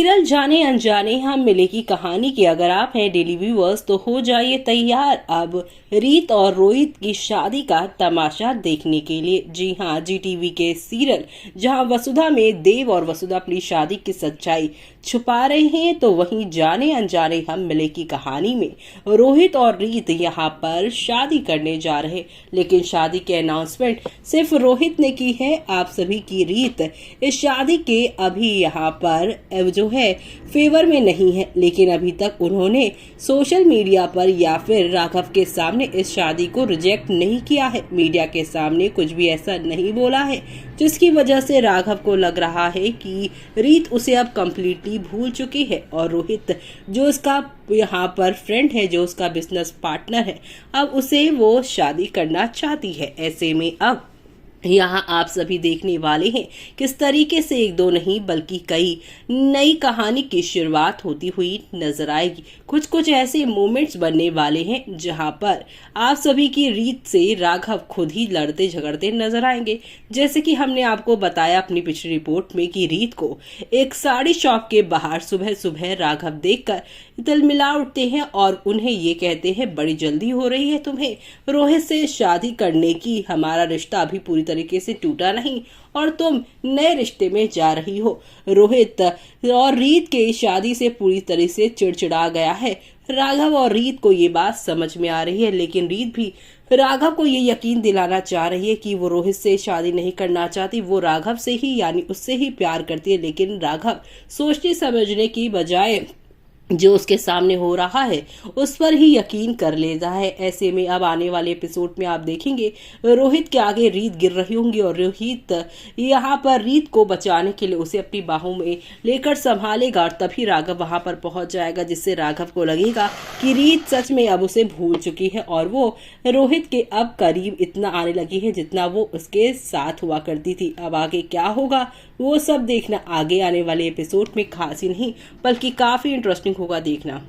Serial जाने अनजाने हम मिले की कहानी के अगर आप हैं डेली व्यूअर्स तो हो जाइए तैयार अब रीत और रोहित की शादी का तमाशा देखने के लिए। जी हां, जी टीवी के सीरियल जहां वसुधा में देव और वसुधा अपनी शादी की सच्चाई छुपा रहे हैं, तो वहीं जाने अनजाने हम मिले की कहानी में रोहित और रीत यहां पर शादी करने जा रहे, लेकिन शादी के अनाउंसमेंट सिर्फ रोहित ने की है। आप सभी की रीत इस शादी के अभी यहां पर जो है फेवर में नहीं है, लेकिन अभी तक उन्होंने सोशल मीडिया पर या फिर राघव के सामने इस शादी को रिजेक्ट नहीं किया है। मीडिया के सामने कुछ भी ऐसा नहीं बोला है, जिसकी वजह से राघव को लग रहा है कि रीत उसे अब कंप्लीटली भूल चुकी है और रोहित जो उसका यहाँ पर फ्रेंड है, जो उसका बिजनेस पार्टनर है, अब उसे वो शादी करना चाहती है। ऐसे में अब यहाँ आप सभी देखने वाले हैं किस तरीके से एक दो नहीं बल्कि कई नई कहानी की शुरुआत होती हुई नजर आएगी। कुछ कुछ ऐसे मोमेंट्स बनने वाले हैं जहाँ पर आप सभी की रीत से राघव खुद ही लड़ते झगड़ते नजर आएंगे। जैसे कि हमने आपको बताया अपनी पिछली रिपोर्ट में कि रीत को एक साड़ी शॉप के बाहर सुबह सुबह राघव देखकर तिलमिला उठते हैं और उन्हें ये कहते हैं, बड़ी जल्दी हो रही है तुम्हें रोहित से शादी करने की, हमारा रिश्ता अभी पूरी तरीके से टूटा नहीं और तुम नए रिश्ते में जा रही हो। रोहित और रीत के शादी से पूरी तरह से चिड़चिड़ा गया है। राघव और रीत को ये बात समझ में आ रही है, लेकिन रीत भी राघव को ये यकीन दिलाना चाह रही है कि वो रोहित से शादी नहीं करना चाहती, वो राघव से ही यानी उससे ही प्यार करती है। लेकिन राघव सोचने समझने की बजाय जो उसके सामने हो रहा है उस पर ही यकीन कर लेता है। ऐसे में अब आने वाले एपिसोड में आप देखेंगे रोहित के आगे रीत गिर रही होंगी और रोहित यहाँ पर रीत को बचाने के लिए उसे अपनी बाहों में लेकर संभालेगा और तभी राघव वहां पर पहुंच जाएगा, जिससे राघव को लगेगा कि रीत सच में अब उसे भूल चुकी है और वो रोहित के अब करीब इतना आने लगी है जितना वो उसके साथ हुआ करती थी। अब आगे क्या होगा वो सब देखना आगे आने वाले एपिसोड में खास ही नहीं बल्कि काफी इंटरेस्टिंग होगा देखना।